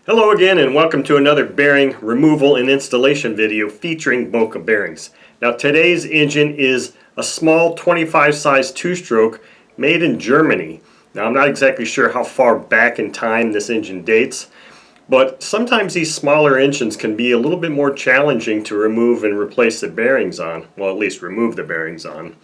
Hello again and welcome to another bearing removal and installation video featuring Boca bearings. Now today's engine is a small 25 size two-stroke made in Germany. Now I'm not exactly sure how far back in time this engine dates, but sometimes these smaller engines can be a little bit more challenging to remove and replace the bearings on. Well, at least remove the bearings on.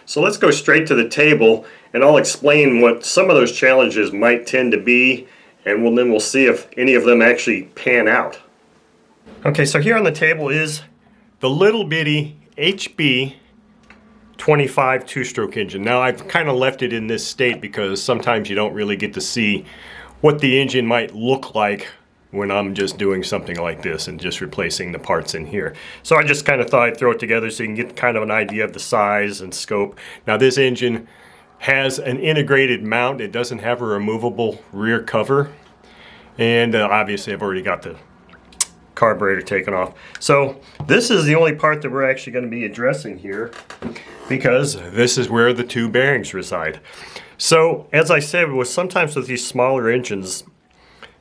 So let's go straight to the table and I'll explain what some of those challenges might tend to be, and then we'll see if any of them actually pan out. Okay, so here on the table is the little bitty HB 25 two-stroke engine. Now I've kind of left it in this state because sometimes you don't really get to see what the engine might look like when I'm just doing something like this and just replacing the parts in here. So I just kind of thought I'd throw it together so you can get kind of an idea of the size and scope. Now this engine has an integrated mount. It doesn't have a removable rear cover, and obviously I've already got the carburetor taken off. So this is the only part that we're actually going to be addressing here, because this is where the two bearings reside. So as I said, sometimes with these smaller engines,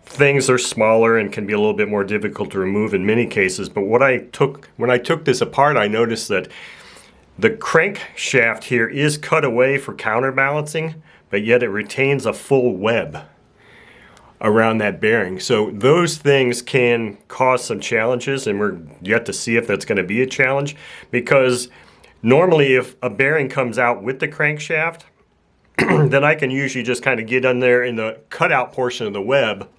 things are smaller and can be a little bit more difficult to remove in many cases. But when I took this apart, I noticed that the crankshaft here is cut away for counterbalancing, but yet it retains a full web around that bearing. So those things can cause some challenges, and we're yet to see if that's going to be a challenge, because normally if a bearing comes out with the crankshaft, then I can usually just kind of get in there in the cutout portion of the web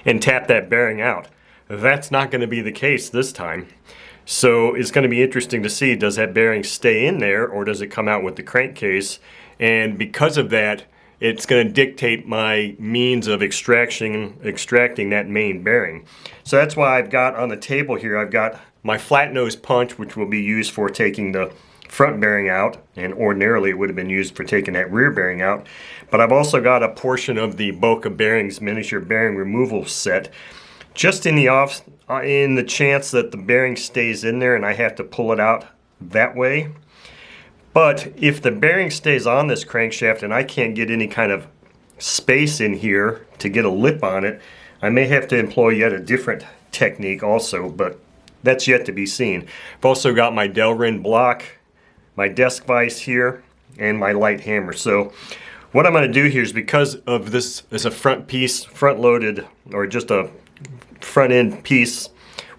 and tap that bearing out. That's not going to be the case this time. So it's going to be interesting to see, does that bearing stay in there or does it come out with the crankcase? And because of that, it's going to dictate my means of extracting that main bearing. So that's why I've got on the table here, I've got my flat nose punch, which will be used for taking the front bearing out, and ordinarily it would have been used for taking that rear bearing out. But I've also got a portion of the Boca bearings miniature bearing removal set, just in the chance that the bearing stays in there and I have to pull it out that way. But if the bearing stays on this crankshaft and I can't get any kind of space in here to get a lip on it, I may have to employ yet a different technique also, but that's yet to be seen. I've also got my Delrin block, my desk vise here, and my light hammer. So what I'm going to do here is, because of this is a front piece, front loaded, or just a front end piece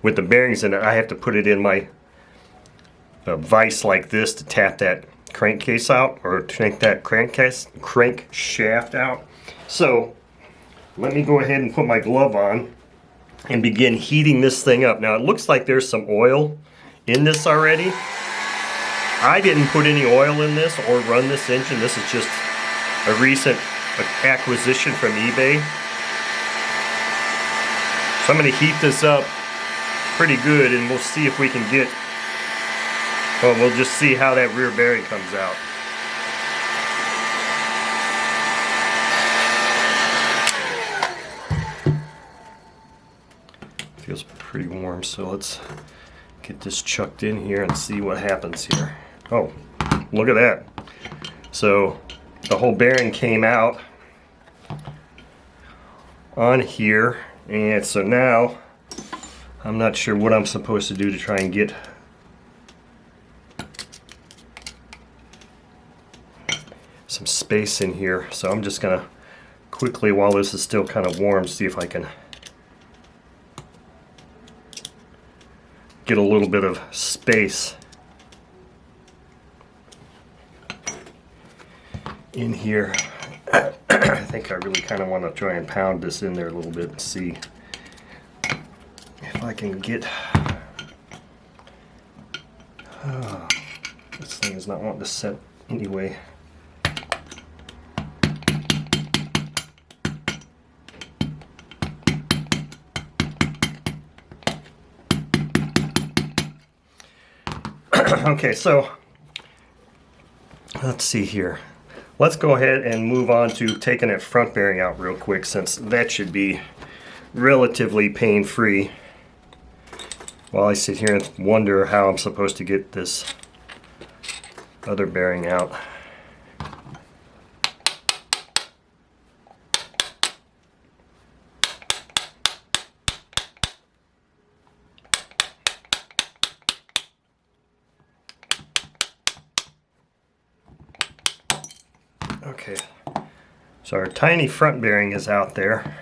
with the bearings in it, I have to put it in my vise like this to tap that crankcase out, or take that crankshaft out. So let me go ahead and put my glove on and begin heating this thing up. Now it looks like there's some oil in this already. I didn't put any oil in this or run this engine. This is just a recent acquisition from eBay. So I'm going to heat this up pretty good, and we'll see if we can get, well, we'll just see how that rear bearing comes out. Feels pretty warm, so let's get this chucked in here and see what happens here. Oh, look at that. So the whole bearing came out on here, and so now I'm not sure what I'm supposed to do to try and get some space in here. So I'm just gonna quickly, while this is still kind of warm, see if I can get a little bit of space in here. I think I really kind of want to try and pound this in there a little bit and see if I can get... this thing is not wanting to set anyway. Okay, so let's see here. Let's go ahead and move on to taking that front bearing out real quick, since that should be relatively pain-free, while I sit here and wonder how I'm supposed to get this other bearing out. Okay, so our tiny front bearing is out there.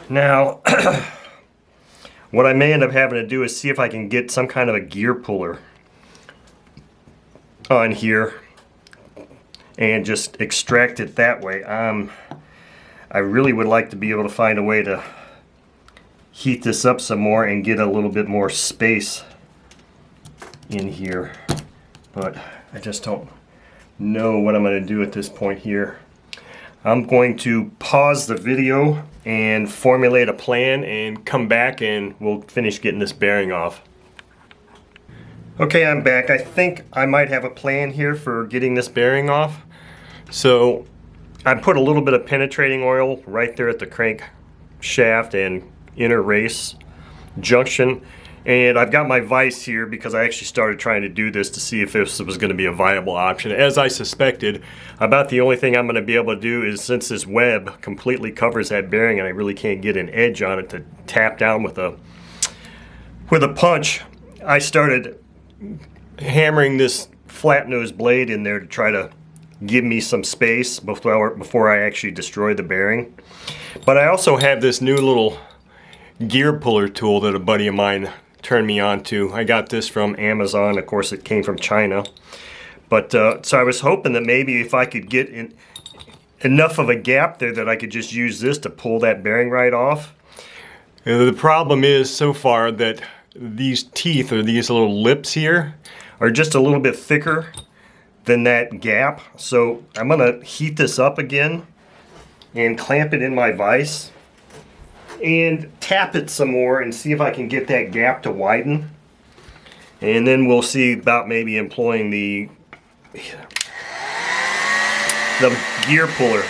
Now, what I may end up having to do is see if I can get some kind of a gear puller on here and just extract it that way. I really would like to be able to find a way to heat this up some more and get a little bit more space in here, but I just don't know what I'm going to do at this point here. I'm going to pause the video and formulate a plan and come back and we'll finish getting this bearing off. Okay, I'm back. I think I might have a plan here for getting this bearing off. So I put a little bit of penetrating oil right there at the crank shaft and inner race junction, and I've got my vise here because I actually started trying to do this to see if this was going to be a viable option. As I suspected, about the only thing I'm going to be able to do is, since this web completely covers that bearing and I really can't get an edge on it to tap down with a punch, I started hammering this flat nose blade in there to try to give me some space before I actually destroy the bearing. But I also have this new little gear puller tool that a buddy of mine turned me on to. I got this from Amazon. Of course, it came from China. But so I was hoping that maybe if I could get enough of a gap there that I could just use this to pull that bearing right off. The problem is so far that these teeth, or these little lips here, are just a little bit thicker than that gap. So I'm going to heat this up again and clamp it in my vise and tap it some more and see if I can get that gap to widen. And then we'll see about maybe employing the gear puller.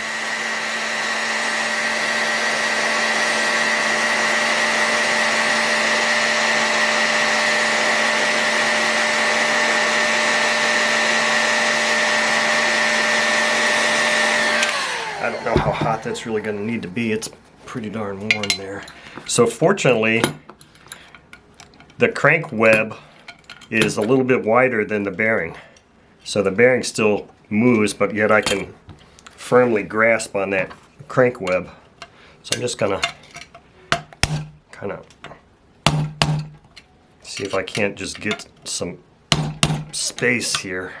I don't know how hot that's really going to need to be. It's pretty darn warm there. So fortunately, the crank web is a little bit wider than the bearing. So the bearing still moves, but yet I can firmly grasp on that crank web. So I'm just gonna kind of see if I can't just get some space here.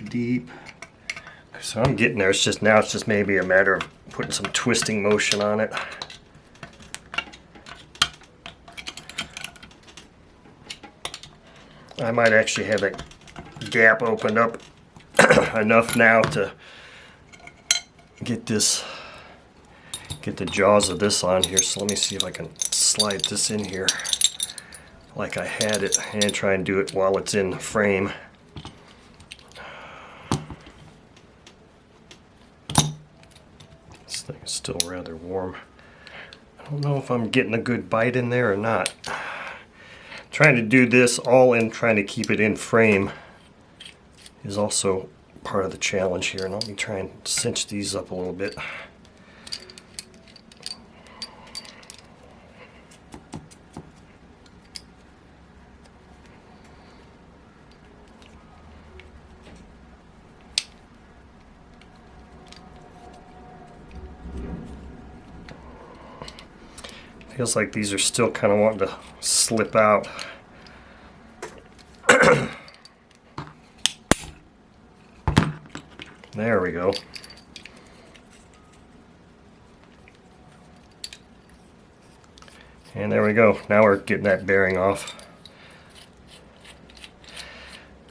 Deep. So I'm getting there. It's just now it's just maybe a matter of putting some twisting motion on it. I might actually have that gap opened up enough now to get the jaws of this on here. So let me see if I can slide this in here like I had it and try and do it while it's in the frame. This thing is still rather warm. I don't know if I'm getting a good bite in there or not. Trying to do this all in trying to keep it in frame is also part of the challenge here. And let me try and cinch these up a little bit. Feels like these are still kind of wanting to slip out. There we go. And there we go. Now we're getting that bearing off.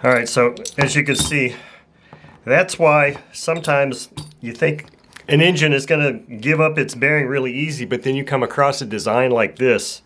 Alright, so as you can see, that's why sometimes you think an engine is going to give up its bearing really easy, but then you come across a design like this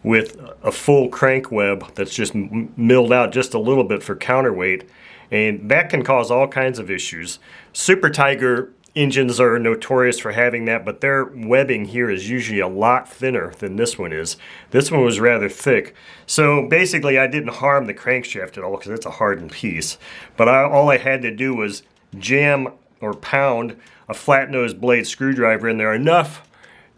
with a full crank web that's just milled out just a little bit for counterweight, and that can cause all kinds of issues. Super Tiger engines are notorious for having that, but their webbing here is usually a lot thinner than this one is. This one was rather thick. So basically I didn't harm the crankshaft at all because it's a hardened piece. But all I had to do was jam or pound a flat nose blade screwdriver in there enough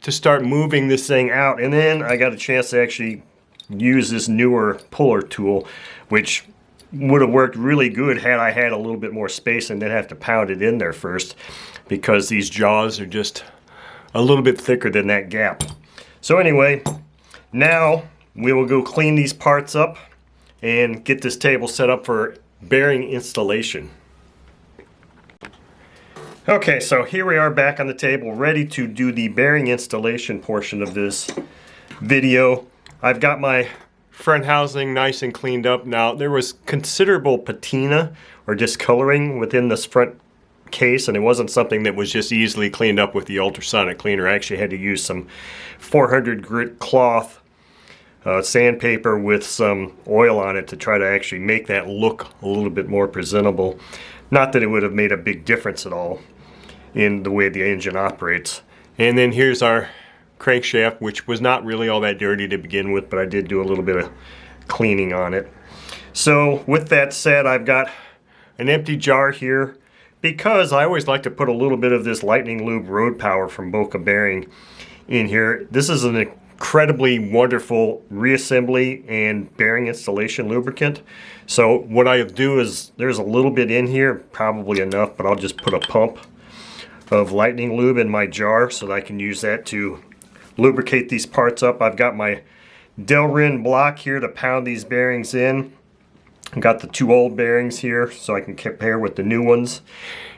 to start moving this thing out. And then I got a chance to actually use this newer puller tool, which would have worked really good had I had a little bit more space and didn't have to pound it in there first, because these jaws are just a little bit thicker than that gap. So anyway, now we will go clean these parts up and get this table set up for bearing installation. Okay, so here we are back on the table, ready to do the bearing installation portion of this video. I've got my front housing nice and cleaned up. Now, there was considerable patina or discoloring within this front case, and it wasn't something that was just easily cleaned up with the ultrasonic cleaner. I actually had to use some 400 grit cloth sandpaper with some oil on it to try to actually make that look a little bit more presentable. Not that it would have made a big difference at all in the way the engine operates. And then here's our crankshaft, which was not really all that dirty to begin with, but I did do a little bit of cleaning on it. So with that said, I've got an empty jar here because I always like to put a little bit of this Lightning Lube Road Power from Boca bearing in here. This is an incredibly wonderful reassembly and bearing installation lubricant. So what I do is, there's a little bit in here, probably enough, but I'll just put a pump of Lightning Lube in my jar so that I can use that to lubricate these parts up. I've got my Delrin block here to pound these bearings in. I've got the two old bearings here so I can compare with the new ones.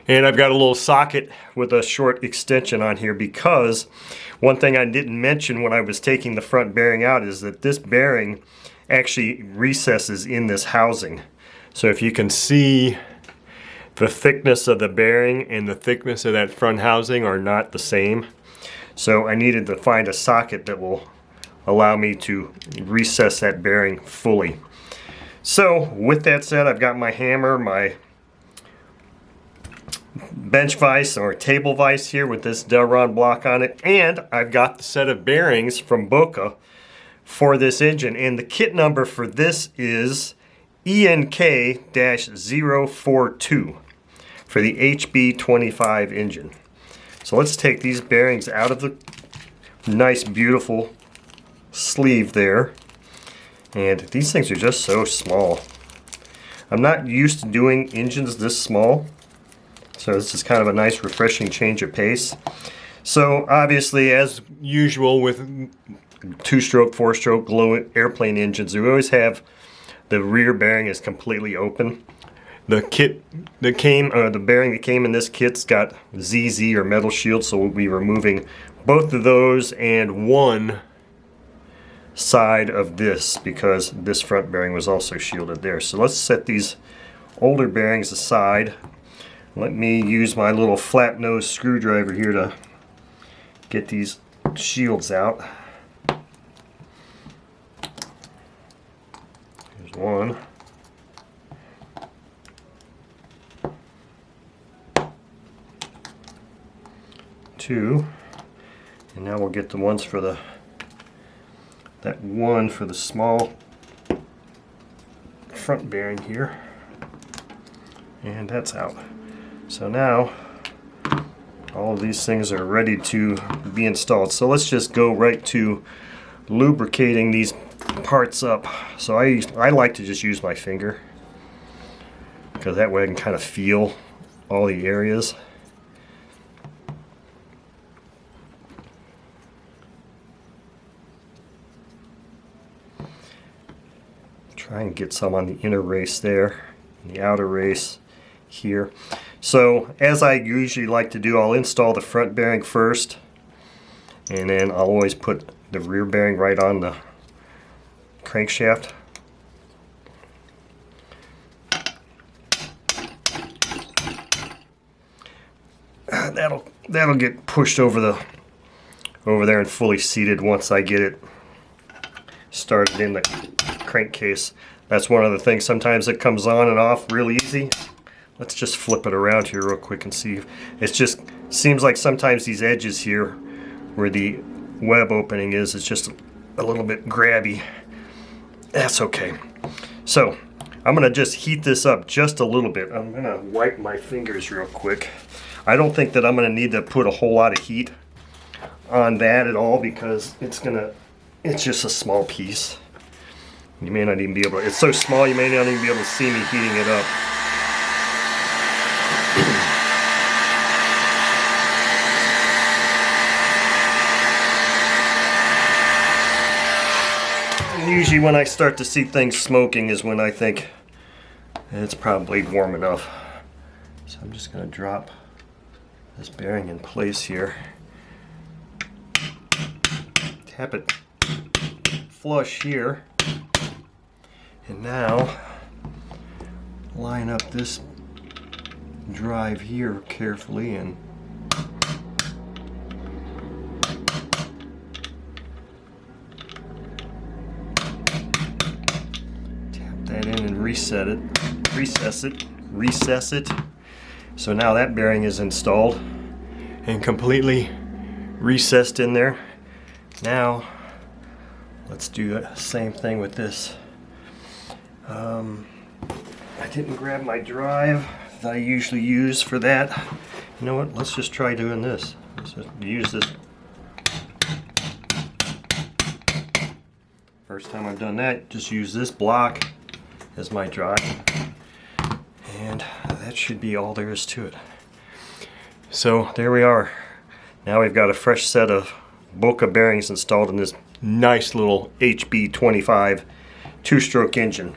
And I've got a little socket with a short extension on here, because one thing I didn't mention when I was taking the front bearing out is that this bearing actually recesses in this housing. So if you can see, the thickness of the bearing and the thickness of that front housing are not the same. So I needed to find a socket that will allow me to recess that bearing fully. So with that said, I've got my hammer, my bench vise or table vise here with this Delrin block on it, and I've got the set of bearings from Boca for this engine, and the kit number for this is ENK-042 for the HB25 engine. So let's take these bearings out of the nice beautiful sleeve there. And these things are just so small. I'm not used to doing engines this small, so this is kind of a nice refreshing change of pace. So obviously, as usual with 2-stroke, 4-stroke glow airplane engines, we always have the rear bearing is completely open. The kit that came, the bearing that came in this kit's got ZZ or metal shield, so we'll be removing both of those and one side of this, because this front bearing was also shielded there. So let's set these older bearings aside. Let me use my little flat nose screwdriver here to get these shields out. Here's one. Two. And now we'll get the ones for the that one for the small front bearing here, and that's out. So now all of these things are ready to be installed. So let's just go right to lubricating these parts up. So I like to just use my finger, because that way I can kind of feel all the areas. Try and get some on the inner race there, and the outer race here. So as I usually like to do, I'll install the front bearing first, and then I'll always put the rear bearing right on the crankshaft. That'll get pushed over there and fully seated once I get it started in the crankcase. That's one of the things. Sometimes it comes on and off real easy. let's just flip it around here real quick and see. It just seems like sometimes these edges here where the web opening is, it's just a little bit grabby. That's okay. So I'm gonna just heat this up just a little bit. I'm gonna wipe my fingers real quick. I don't think that I'm gonna need to put a whole lot of heat on that at all because it's just a small piece. You may not even be able to, it's so small you may not even be able to see me heating it up. And usually when I start to see things smoking is when I think it's probably warm enough. So I'm just going to drop this bearing in place here. Tap it flush here. And now line up this drive here carefully and tap that in and recess it. So now that bearing is installed and completely recessed in there. Now let's do the same thing with this. I didn't grab my drive that I usually use for that. You know what? Let's just try doing this. Let's just use this. First time I've done that, just use this block as my drive. And that should be all there is to it. So there we are. Now we've got a fresh set of Boca bearings installed in this nice little HB25 two-stroke engine.